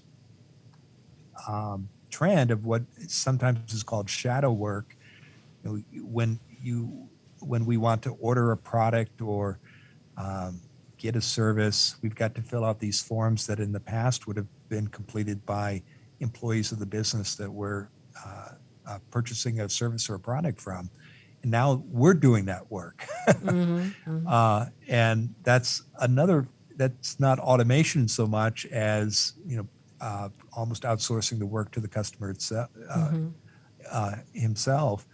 trend of what sometimes is called shadow work. When we want to order a product or get a service, we've got to fill out these forms that in the past would have been completed by employees of the business that we're purchasing a service or a product from. now we're doing that work. And that's not automation so much as, almost outsourcing the work to the customer itself, himself.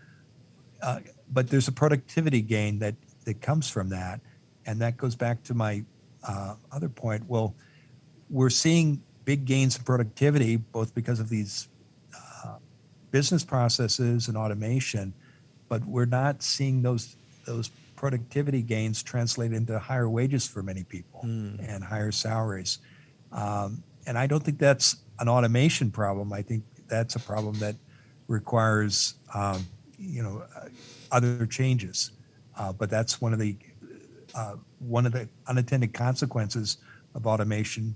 But there's a productivity gain that comes from that. And that goes back to my other point. Well, we're seeing big gains in productivity, both because of these business processes and automation, but we're not seeing those productivity gains translate into higher wages for many people and higher salaries. And I don't think that's an automation problem. I think that's a problem that requires, other changes. But that's one of the unintended consequences of automation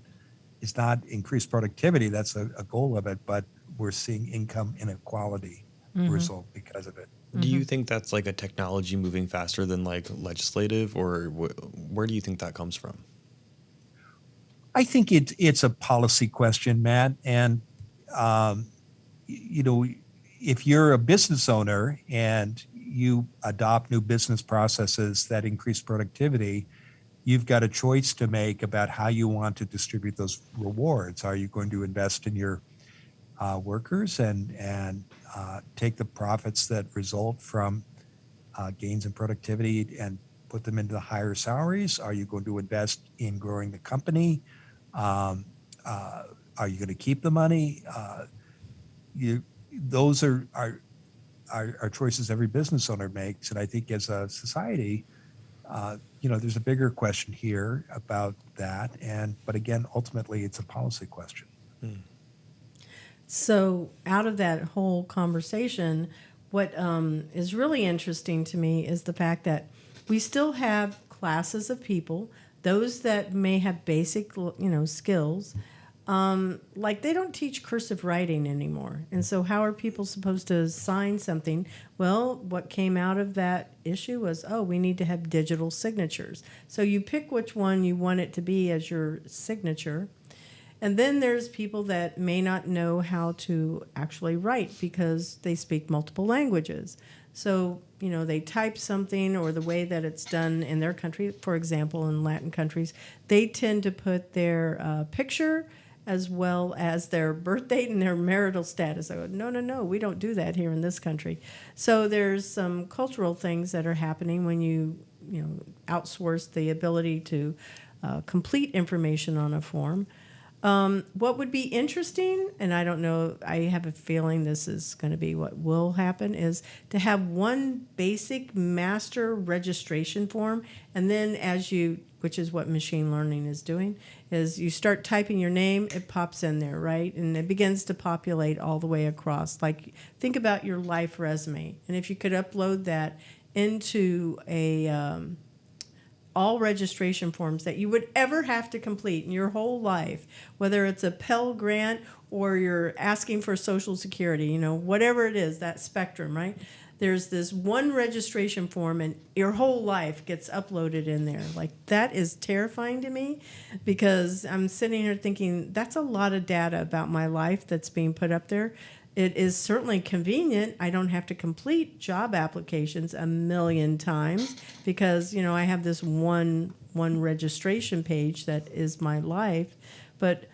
is not increased productivity. That's a goal of it, but we're seeing income inequality result because of it. Do you think that's like a technology moving faster than like legislative, or where do you think that comes from? I think it's a policy question, Matt. And, if you're a business owner and you adopt new business processes that increase productivity, you've got a choice to make about how you want to distribute those rewards. Are you going to invest in your workers and take the profits that result from gains in productivity and put them into higher salaries? Are you going to invest in growing the company? Are you going to keep the money? Those are choices every business owner makes. And I think as a society, there's a bigger question here about that. But again, ultimately, it's a policy question. So out of that whole conversation, what is really interesting to me is the fact that we still have classes of people, those that may have basic, skills, like they don't teach cursive writing anymore. And so how are people supposed to sign something? Well, what came out of that issue was, we need to have digital signatures. So you pick which one you want it to be as your signature. And then there's people that may not know how to actually write because they speak multiple languages. So, they type something, or the way that it's done in their country, for example, in Latin countries, they tend to put their picture as well as their birth date and their marital status. I go, no, we don't do that here in this country. So there's some cultural things that are happening when you outsource the ability to complete information on a form. What would be interesting, and I don't know, I have a feeling this is going to be what will happen, is to have one basic master registration form, and then which is what machine learning is doing, is you start typing your name, it pops in there, right? And it begins to populate all the way across. Like, think about your life resume, and if you could upload that into all registration forms that you would ever have to complete in your whole life, whether it's a Pell Grant or you're asking for Social Security, whatever it is, that spectrum, right? There's this one registration form and your whole life gets uploaded in there. Like, that is terrifying to me, because I'm sitting here thinking that's a lot of data about my life that's being put up there. It is certainly convenient. I don't have to complete job applications a million times because, I have this one registration page that is my life. But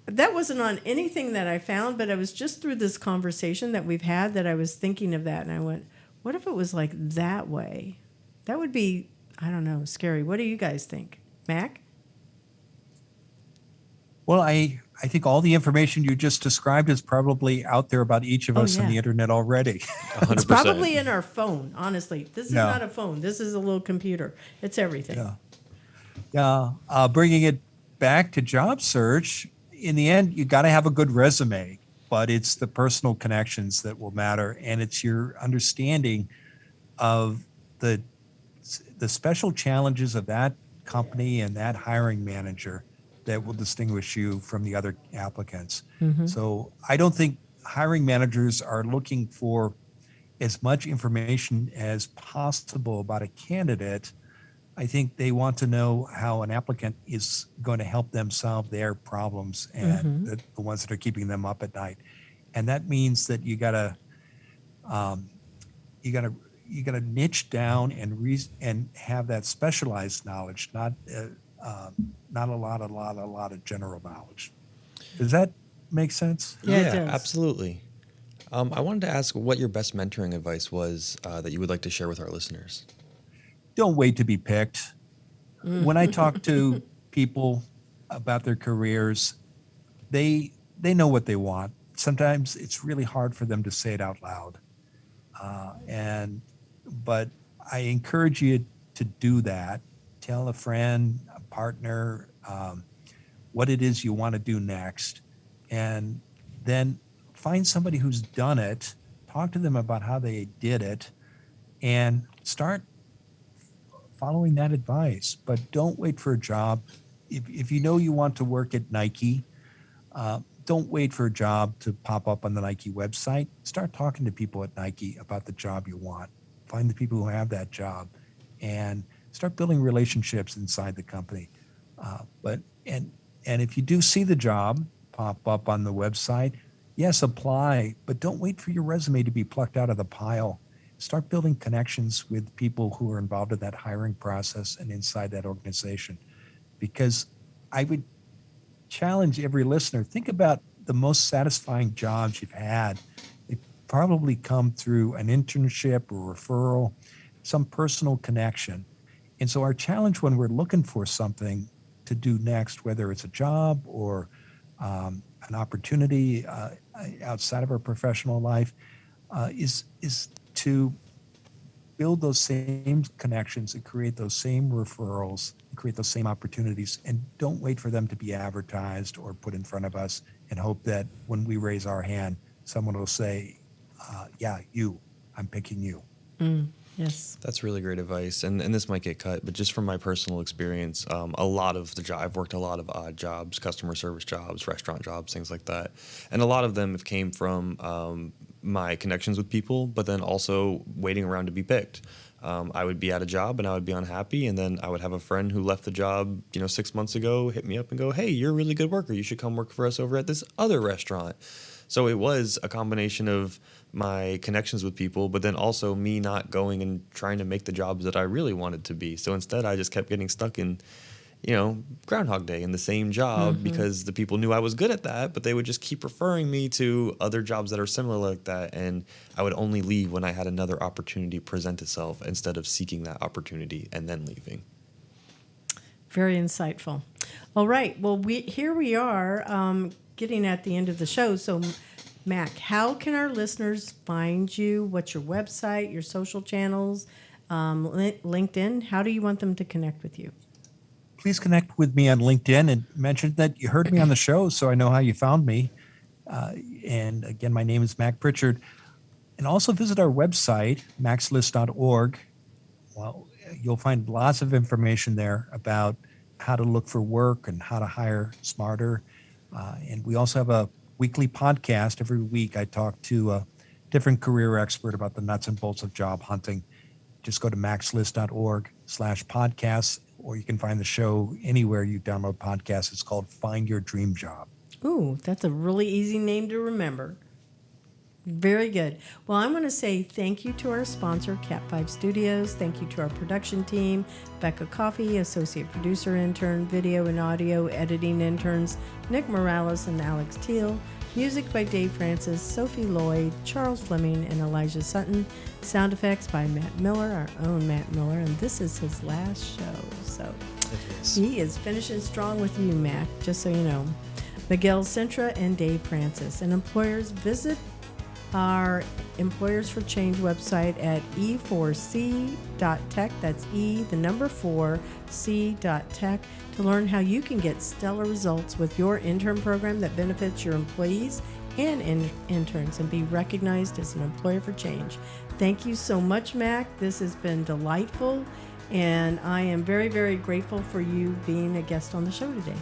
that wasn't on anything that I found, but it was just through this conversation that we've had that I was thinking of that. And I went, what if it was like that way? That would be, I don't know, scary. What do you guys think? Mac? Well, I think all the information you just described is probably out there about each of us on the internet already. 100%. It's probably in our phone, honestly. This is not a phone. This is a little computer. It's everything. Yeah. Bringing it back to job search, in the end, you got to have a good resume, but it's the personal connections that will matter. And it's your understanding of the special challenges of that company and that hiring manager that will distinguish you from the other applicants. Mm-hmm. So I don't think hiring managers are looking for as much information as possible about a candidate. I think they want to know how an applicant is going to help them solve their problems and the ones that are keeping them up at night. And that means that you gotta you got to niche down and have that specialized knowledge, not a lot of general knowledge. Does that make sense? Yeah, it does. Absolutely. I wanted to ask what your best mentoring advice was that you would like to share with our listeners. Don't wait to be picked. When I talk to people about their careers, they know what they want. Sometimes it's really hard for them to say it out loud. But I encourage you to do that. Tell a friend, a partner, what it is you want to do next, and then find somebody who's done it, talk to them about how they did it, and start following that advice. But don't wait for a job. If you know you want to work at Nike, don't wait for a job to pop up on the Nike website. Start talking to people at Nike about the job you want. Find the people who have that job and start building relationships inside the company. And if you do see the job pop up on the website, yes, apply, but don't wait for your resume to be plucked out of the pile. Start building connections with people who are involved in that hiring process and inside that organization. Because I would challenge every listener, think about the most satisfying jobs you've had. They probably come through an internship or referral, some personal connection. And so our challenge when we're looking for something to do next, whether it's a job or an opportunity outside of our professional life, is to build those same connections and create those same referrals, and create those same opportunities, and don't wait for them to be advertised or put in front of us and hope that when we raise our hand, someone will say, yeah, you, I'm picking you. Yes. That's really great advice. And this might get cut, but just from my personal experience, a lot of the job, I've worked a lot of odd jobs, customer service jobs, restaurant jobs, things like that. And a lot of them have came from my connections with people, but then also waiting around to be picked. I would be at a job and I would be unhappy, and then I would have a friend who left the job, 6 months ago, hit me up and go, hey, you're a really good worker. You should come work for us over at this other restaurant. So it was a combination of my connections with people, but then also me not going and trying to make the jobs that I really wanted to be. So instead, I just kept getting stuck in, Groundhog Day in the same job because the people knew I was good at that, but they would just keep referring me to other jobs that are similar like that. And I would only leave when I had another opportunity present itself instead of seeking that opportunity and then leaving. Very insightful. All right. Well, here we are getting at the end of the show. So, Mac, how can our listeners find you? What's your website, your social channels, LinkedIn? How do you want them to connect with you? Please connect with me on LinkedIn and mention that you heard me on the show so I know how you found me. And again, my name is Mac Prichard. And also visit our website, maxlist.org. Well, you'll find lots of information there about how to look for work and how to hire smarter. And we also have a weekly podcast. Every week I talk to a different career expert about the nuts and bolts of job hunting. Just go to maxlist.org/podcasts, or you can find the show anywhere you download podcasts. It's called Find Your Dream Job. Ooh, that's a really easy name to remember. Very good. Well, I want to say thank you to our sponsor, Cat 5 Studios. Thank you to our production team, Becca Coffey, associate producer intern, video and audio editing interns, Nick Morales and Alex Teal. Music by Dave Francis, Sophie Lloyd, Charles Fleming, and Elijah Sutton. Sound effects by Matt Miller, our own Matt Miller, and this is his last show. So he is finishing strong with you, Mac, just so you know. Miguel Sintra and Dave Francis. And employers, visit our Employers for Change website at e4c.tech. That's E4c.tech to learn how you can get stellar results with your intern program that benefits your employees and interns and be recognized as an employer for change. Thank you so much, Mac. This has been delightful, and I am very, very grateful for you being a guest on the show today.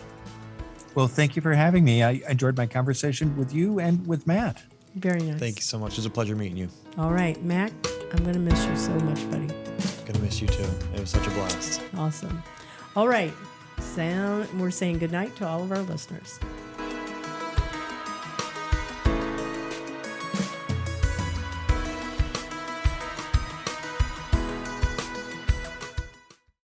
Well, thank you for having me. I enjoyed my conversation with you and with Matt. Very nice. Thank you so much. It was a pleasure meeting you. All right, Mac, I'm going to miss you so much, buddy. Gonna miss you too. It was such a blast. Awesome. All right, we're saying goodnight to all of our listeners.